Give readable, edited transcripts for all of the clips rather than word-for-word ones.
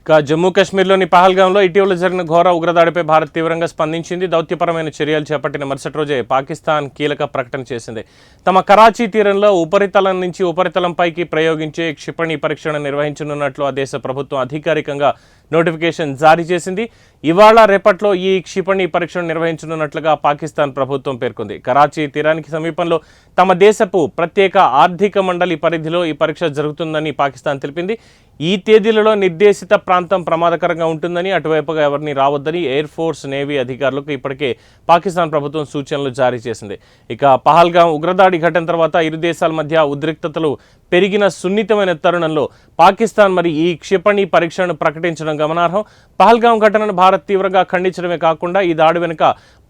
జమ్మూ కాశ్మీర్లోని పహల్గాంలో ఇటీవల జరిగిన ఘోర ఉగ్రదాడిపై భారత్ తీవ్రంగా స్పందించింది. దౌత్యపరమైన చర్యలు చేపట్టిన మరుసటి రోజే పాకిస్తాన్ కీలక ప్రకటన చేసింది. తమ కరాచీ తీరంలో ఉపరితలం నుంచి ఉపరితలంపైకి ప్రయోగించే క్షిపణి పరీక్షను నిర్వహించనున్నట్లు ఆ దేశ ప్రభుత్వం అధికారికంగా నోటిఫికేషన్ జారీ చేసింది. ఇవాళ రేపట్లో ఈ క్షిపణి పరీక్షను నిర్వహించనున్నట్లుగా పాకిస్తాన్ ప్రభుత్వం పేర్కొంది. కరాచీ తీరానికి సమీపంలో తమ దేశపు ప్రత్యేక ఆర్థిక మండలి పరిధిలో ఈ పరీక్ష జరుగుతుందని పాకిస్తాన్ తెలిపింది. ఈ తేదీలలో నిర్దేశిత ప్రాంతం ప్రమాదకరంగా ఉంటుందని, అటువైపుగా ఎవరిని రావద్దని ఎయిర్ ఫోర్స్, నేవీ అధికారులకు ఇప్పటికే పాకిస్తాన్ ప్రభుత్వం సూచనలు జారీ చేసింది. ఇక పహల్గాం ఉగ్రదాడి ఘటన తర్వాత ఇరు దేశాల మధ్య ఉద్రిక్తతలు పెరిగిన సున్నితమైన తరుణంలో పాకిస్తాన్ మరి ఈ క్షిపణి పరీక్షను ప్రకటించడం గమనార్హం. పహల్గాం ఘటనను భారత్ తీవ్రంగా ఖండించడమే కాకుండా ఈ దాడి వెనుక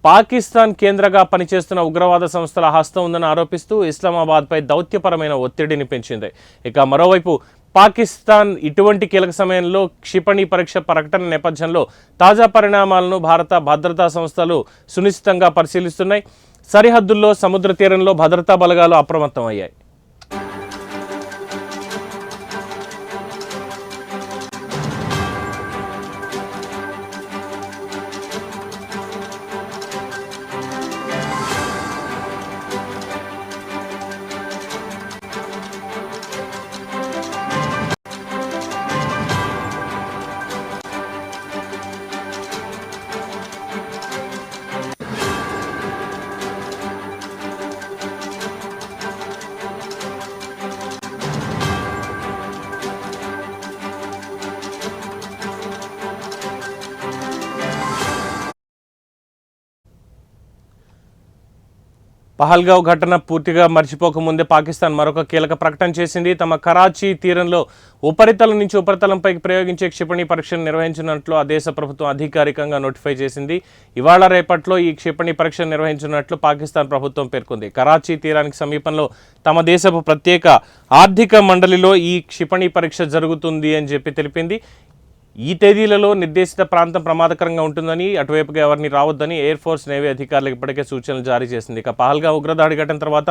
పాకిస్తాన్ కేంద్రంగా పనిచేస్తున్న ఉగ్రవాద సంస్థల హస్తం ఉందని ఆరోపిస్తూ ఇస్లామాబాద్పై దౌత్యపరమైన ఒత్తిడిని పెంచింది. ఇక మరోవైపు పాకిస్తాన్ ఇటువంటి కీలక సమయంలో క్షిపణి పరీక్ష ప్రకటన నేపథ్యంలో తాజా పరిణామాలను భారత భద్రతా సంస్థలు సునిశ్చితంగా పరిశీలిస్తున్నాయి. సరిహద్దుల్లో, సముద్ర తీరంలో భద్రతా బలగాలు అప్రమత్తమయ్యాయి. పహల్గావ్ ఘటన పూర్తిగా మర్చిపోకముందే పాకిస్తాన్ మరొక కీలక ప్రకటన చేసింది. తమ కరాచీ తీరంలో ఉపరితలం నుంచి ఉపరితలంపైకి ప్రయోగించే క్షిపణి పరీక్షను నిర్వహించినట్లు ఆ దేశ ప్రభుత్వం అధికారికంగా నోటిఫై చేసింది. ఇవాళ రేపట్లో ఈ క్షిపణి పరీక్ష నిర్వహించినట్లు పాకిస్తాన్ ప్రభుత్వం పేర్కొంది. కరాచీ తీరానికి సమీపంలో తమ దేశపు ప్రత్యేక ఆర్థిక మండలిలో ఈ క్షిపణి పరీక్ష జరుగుతుంది అని తెలిపింది. ఈ తేదీలలో నిర్దేశిత ప్రాంతం ప్రమాదకరంగా ఉంటుందని, అటువైపుగా ఎవరిని రావద్దని ఎయిర్ ఫోర్స్, నేవీ అధికారులకు ఇప్పటికే సూచనలు జారీ చేసింది. ఇక పహల్గాం ఉగ్రదాడి ఘటన తర్వాత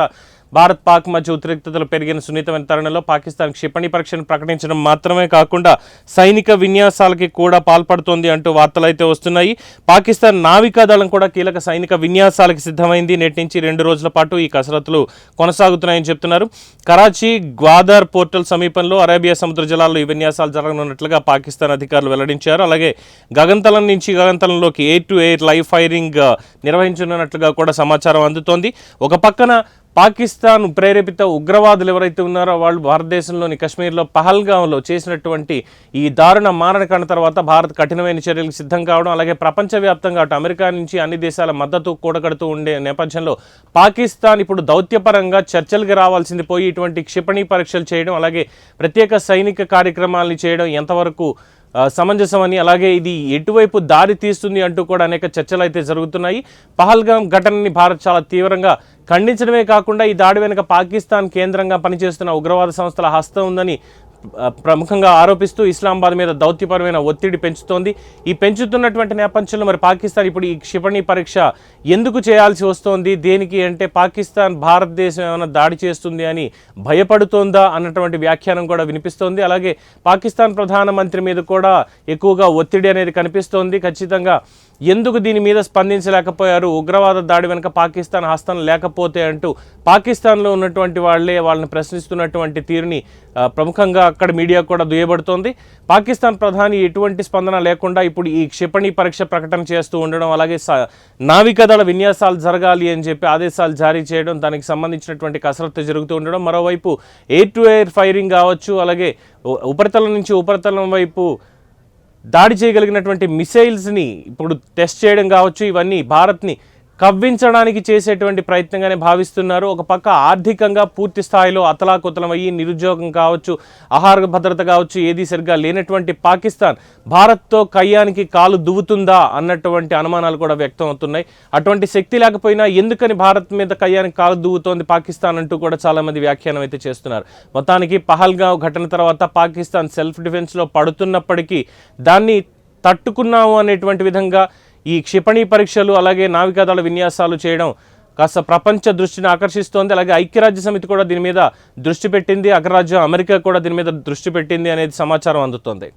భారత్ పాక్ మధ్య ఉద్రిక్తతలు పెరిగిన సున్నితమైన తరుణంలో పాకిస్తాన్ క్షిపణి పరీక్షను ప్రకటించడం మాత్రమే కాకుండా సైనిక విన్యాసాలకి కూడా పాల్పడుతోంది అంటూ వార్తలైతే వస్తున్నాయి. పాకిస్తాన్ నావికాదళం కూడా కీలక సైనిక విన్యాసాలకు సిద్ధమైంది. నేటి నుంచి 2 రోజుల పాటు ఈ కసరత్తులు కొనసాగుతున్నాయని చెప్తున్నారు. కరాచీ గ్వాదర్ పోర్టల్ సమీపంలో అరేబియా సముద్ర జలాల్లో ఈ విన్యాసాలు జరగనున్నట్లుగా పాకిస్తాన్ అధికారులు వెల్లడించారు. అలాగే గగనతలం నుంచి గగనతలంలోకి air to air live firing నిర్వహించనున్నట్లుగా కూడా సమాచారం అందుతోంది. ఒక పక్కన పాకిస్తాన్ ప్రేరేపిత ఉగ్రవాదులు ఎవరైతే ఉన్నారో వాళ్ళు భారతదేశంలోని కశ్మీర్లో పహల్గాంలో చేసినటువంటి ఈ దారుణ మారణకాండ తర్వాత భారత్ కఠినమైన చర్యలకు సిద్ధం కావడం, అలాగే ప్రపంచవ్యాప్తంగా అటు అమెరికా నుంచి అన్ని దేశాల మద్దతు కూడగడుతూ ఉండే నేపథ్యంలో పాకిస్తాన్ ఇప్పుడు దౌత్యపరంగా చర్చలకు రావాల్సింది పోయి ఇటువంటి క్షిపణి పరీక్షలు చేయడం, అలాగే ప్రత్యేక సైనిక కార్యక్రమాలను చేయడం ఎంతవరకు సమంజసమని, అలాగే ఇది ఎటువైపు దారి తీస్తుంది అంటూ కూడా అనేక చర్చలు అయితే జరుగుతున్నాయి. పహల్గాం ఘటనని భారత్ చాలా తీవ్రంగా ఖండించడమే కాకుండా ఈ దాడి వెనుక పాకిస్తాన్ కేంద్రంగా పనిచేస్తున్న ఉగ్రవాద సంస్థల హస్తం ఉందని ప్రముఖంగా ఆరోపిస్తూ ఇస్లామాబాద్ మీద దౌత్యపరమైన ఒత్తిడి పెంచుతోంది. ఈ పెంచుతున్నటువంటి నేపథ్యంలో మరి పాకిస్తాన్ ఇప్పుడు ఈ క్షిపణి పరీక్ష ఎందుకు చేయాల్సి వస్తోంది, దేనికి అంటే పాకిస్తాన్ భారతదేశం ఏమైనా దాడి చేస్తుంది అని భయపడుతోందా అన్నటువంటి వ్యాఖ్యానం కూడా వినిపిస్తోంది. అలాగే పాకిస్తాన్ ప్రధానమంత్రి మీద కూడా ఎక్కువగా ఒత్తిడి అనేది కనిపిస్తోంది. ఖచ్చితంగా ఎందుకు దీని మీద స్పందించలేకపోయారు, ఉగ్రవాద దాడి వెనుక పాకిస్తాన్ హస్తం లేకపోతే అంటూ పాకిస్తాన్లో ఉన్నటువంటి వాళ్ళని ప్రశ్నిస్తున్నటువంటి తీరుని ప్రముఖంగా అక్కడ మీడియా కూడా దుయ్యబడుతోంది. పాకిస్తాన్ ప్రధాని ఎటువంటి స్పందన లేకుండా ఇప్పుడు ఈ క్షిపణి పరీక్ష ప్రకటన చేస్తూ ఉండడం, అలాగే నావికాదళ విన్యాసాలు జరగాలి అని ఆదేశాలు జారీ చేయడం, దానికి సంబంధించినటువంటి కసరత్తు జరుగుతూ ఉండడం, మరోవైపు ఎయిర్ టు ఎయిర్ ఫైరింగ్ కావచ్చు, అలాగే ఉపరితలం నుంచి ఉపరితలం వైపు దాడి చేయగలిగినటువంటి మిసైల్స్ని ఇప్పుడు టెస్ట్ చేయడం కావచ్చు, ఇవన్నీ భారత్ని కవ్వించడానికి చేసేటువంటి ప్రయత్నంగానే భావిస్తున్నారు. ఒక పక్క ఆర్థికంగా పూర్తి స్థాయిలో అతలాకుతలమయ్యి నిరుద్యోగం కావచ్చు, ఆహార భద్రత కావచ్చు, ఏది సరిగ్గా లేనటువంటి పాకిస్తాన్ భారత్తో కయ్యానికి కాలు దువ్వుతుందా అన్నటువంటి అనుమానాలు కూడా వ్యక్తం అవుతున్నాయి. అటువంటి శక్తి లేకపోయినా ఎందుకని భారత్ మీద కయ్యానికి కాలు దువ్వుతోంది పాకిస్తాన్ అంటూ కూడా చాలామంది వ్యాఖ్యానం అయితే చేస్తున్నారు. మొత్తానికి పహల్గాం ఘటన తర్వాత పాకిస్తాన్ సెల్ఫ్ డిఫెన్స్లో పడుతున్నప్పటికీ దాన్ని తట్టుకున్నాము అనేటువంటి విధంగా ఈ క్షిపణి పరీక్షలు అలాగే నావికాదళ విన్యాసాలు చేయడం కాస్త ప్రపంచ దృష్టిని ఆకర్షిస్తోంది. అలాగే ఐక్యరాజ్య సమితి కూడా దీని మీద దృష్టి పెట్టింది, అగ్రరాజ్యం అమెరికా కూడా దీని మీద దృష్టి పెట్టింది అనేది సమాచారం అందుతోంది.